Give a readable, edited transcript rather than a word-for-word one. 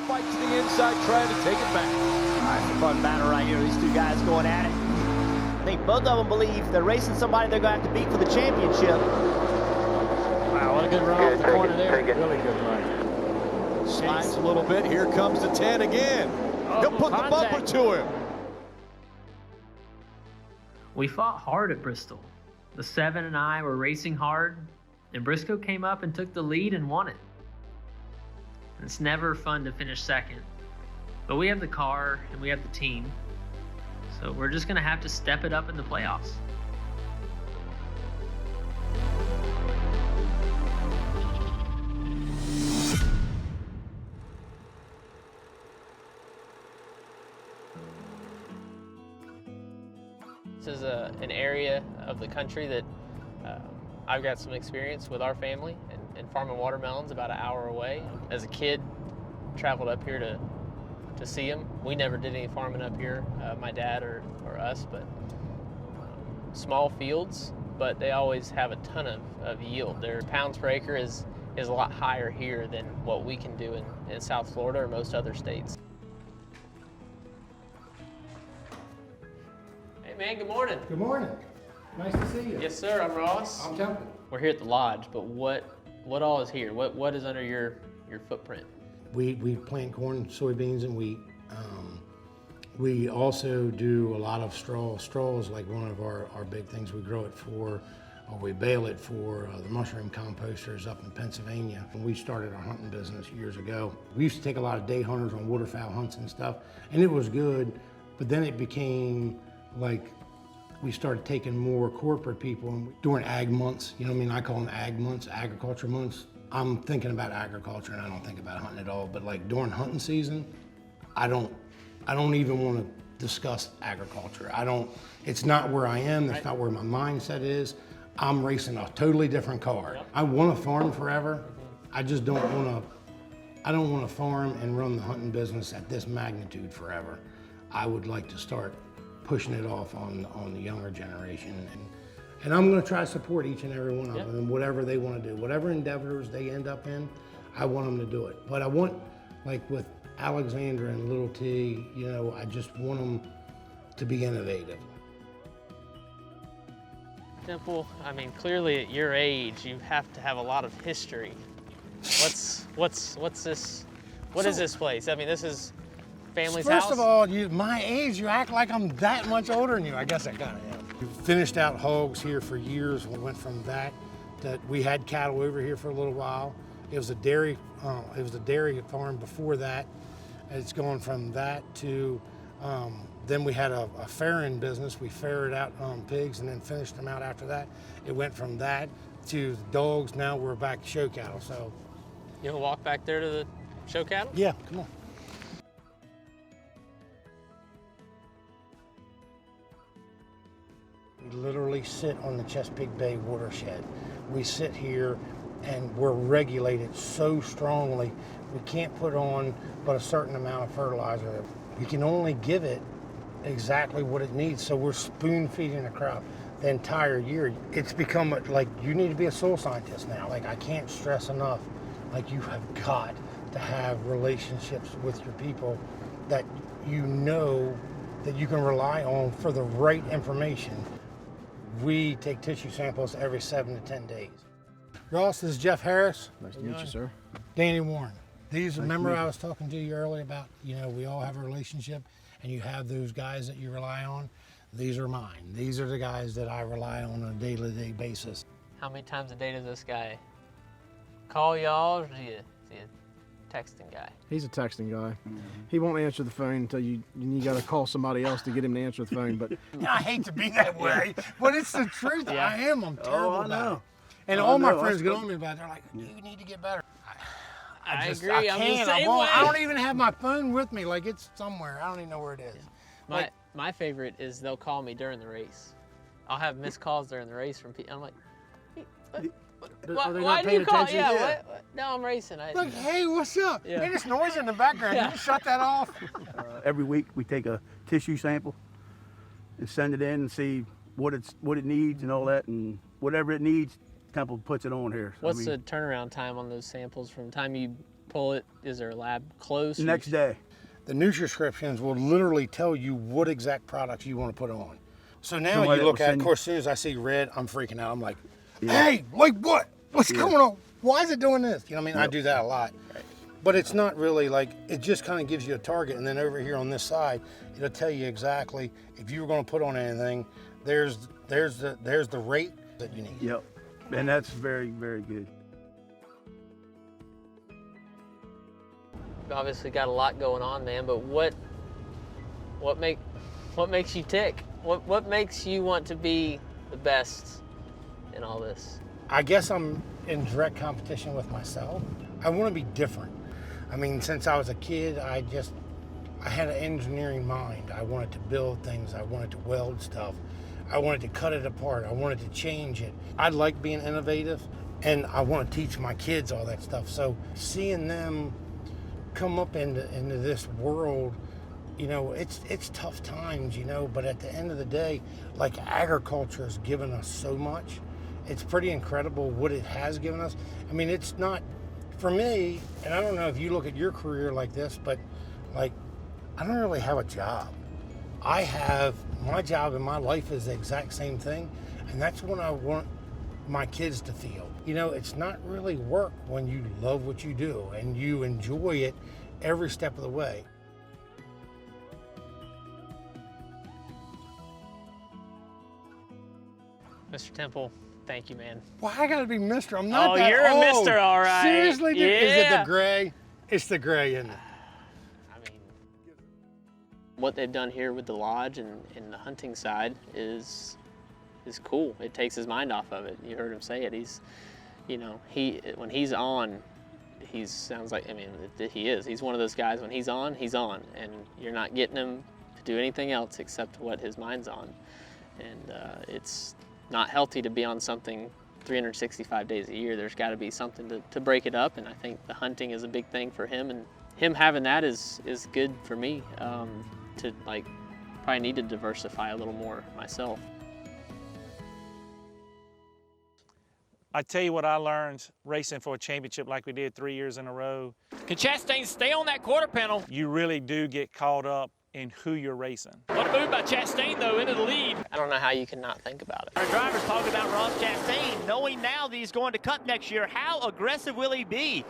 fight to the inside, trying to take it back. All right, it's a fun battle right here. These two guys going at it. I think both of them believe they're racing somebody they're going to have to beat for the championship. Wow, what a good run off the corner there. Really good run. Slides a little bit. Here comes the 10 again. He'll put the bumper to him. We fought hard at Bristol. The 7 and I were racing hard, and Briscoe came up and took the lead and won it. It's never fun to finish second, but we have the car and we have the team, so we're just going to have to step it up in the playoffs. This is an area of the country that I've got some experience with our family and farming watermelons about an hour away. As a kid, traveled up here to see them. We never did any farming up here, my dad or us, but small fields, but they always have a ton of yield. Their pounds per acre is a lot higher here than what we can do in South Florida or most other states. Hey man, good morning. Good morning. Nice to see you. Yes sir, I'm Ross. I'm Temple. We're here at the lodge, but what all is here? What is under your footprint? We plant corn, soybeans, and wheat. We also do a lot of straw. Straw is like one of our big things. We grow it for, or we bale it for the mushroom composters up in Pennsylvania. When we started our hunting business years ago, we used to take a lot of day hunters on waterfowl hunts and stuff, and it was good, but then it became like we started taking more corporate people and doing ag months. You know what I mean? I call them ag months, agriculture months. I'm thinking about agriculture and I don't think about hunting at all, but like during hunting season, I don't even want to discuss agriculture. It's not where I am, that's not where my mindset is. I'm racing a totally different car. Yep. I want to farm forever. I just don't want to farm and run the hunting business at this magnitude forever. I would like to start pushing it off on the younger generation. And I'm going to try to support each and every one of them in whatever they want to do. Whatever endeavors they end up in, I want them to do it. But I want, like with Alexandra and Little T, you know, I just want them to be innovative. Temple, I mean, clearly at your age, you have to have a lot of history. What's this? What is this place? I mean, this is family's house? First of all, my age, you act like I'm that much older than you. I guess I kind of am. We finished out hogs here for years. We went from that we had cattle over here for a little while. It was a dairy farm before that. It's gone from that to, then we had a farrowing business. We farrowed out pigs and then finished them out after that. It went from that to dogs. Now we're back to show cattle. So, you want to walk back there to the show cattle? Yeah, come on. We literally sit on the Chesapeake Bay watershed. We sit here and we're regulated so strongly. We can't put on but a certain amount of fertilizer. We can only give it exactly what it needs. So we're spoon feeding the crop the entire year. It's become like, you need to be a soil scientist now. Like, I can't stress enough, like, you have got to have relationships with your people that you know that you can rely on for the right information. We take tissue samples every 7 to 10 days. Ross, this is Jeff Harris. Nice to meet you, sir. Danny Warren. Remember I was talking to you earlier about, you know, we all have a relationship and you have those guys that you rely on. These are mine. These are the guys that I rely on a day-to-day basis. How many times a day does this guy call y'all, or is he a texting guy? He's a texting guy. He won't answer the phone until you got to call somebody else to get him to answer the phone. But I hate to be that way, but it's the truth. Yeah. I'm terrible about it. And I all my know, friends that's get good. on me about it. They're like, you need to get better. I just, agree. I I'm the can't. same way. I don't even have my phone with me. Like, it's somewhere. I don't even know where it is. My favorite is they'll call me during the race. I'll have missed calls during the race from people. I'm like, hey, Are they why not do paying you call? attention? Yeah, what? No, I'm racing. Like, hey, what's up? Yeah. Hey, there's noise in the background. Yeah. Can you shut that off? Every week we take a tissue sample and send it in and see what it needs and all that, and whatever it needs, Temple puts it on here. So, What's the turnaround time on those samples from the time you pull it? Is there a lab close? Next day. The Nutriscriptions will literally tell you what exact products you want to put on. So now Somebody you look will at, send of you- course, as soon as I see red, I'm freaking out. I'm like, Yeah. hey, like what? What's going on? Why is it doing this? You know what I mean? I do that a lot. But it's not really like, it just kind of gives you a target. And then over here on this side, it'll tell you exactly if you were going to put on anything, there's the rate that you need. Yep. And that's very, very good. You've obviously got a lot going on, man, but what makes you tick? What makes you want to be the best in all this? I guess I'm in direct competition with myself. I want to be different. I mean, since I was a kid, I had an engineering mind. I wanted to build things. I wanted to weld stuff. I wanted to cut it apart. I wanted to change it. I like being innovative, and I want to teach my kids all that stuff. So seeing them come up into this world, you know, it's tough times, you know, but at the end of the day, like, agriculture has given us so much. It's pretty incredible what it has given us. I mean, it's not, for me, and I don't know if you look at your career like this, but like, I don't really have a job. I have, my job in my life is the exact same thing, and that's what I want my kids to feel. You know, it's not really work when you love what you do and you enjoy it every step of the way. Mr. Temple, thank you, man. Why I gotta be Mr.? I'm not Oh, that you're a old. Mr., all right. Seriously, dude? Is it Yeah. the gray? It's the gray, isn't it? I mean, what they've done here with the lodge and the hunting side is cool. It takes his mind off of it. You heard him say it. He's, you know, when he's on, he sounds like, I mean, he is. He's one of those guys, when he's on, and you're not getting him to do anything else except what his mind's on. And it's not healthy to be on something 365 days a year. There's got to be something to break it up, and I think the hunting is a big thing for him, and him having that is good for me to, like, probably need to diversify a little more myself. I tell you what I learned racing for a championship like we did 3 years in a row. Can Chastain stay on that quarter panel? You really do get caught up in who you're racing. What a move by Chastain, though, into the lead. I don't know how you can not think about it. Our driver's talking about Ross Chastain, knowing now that he's going to Cup next year. How aggressive will he be?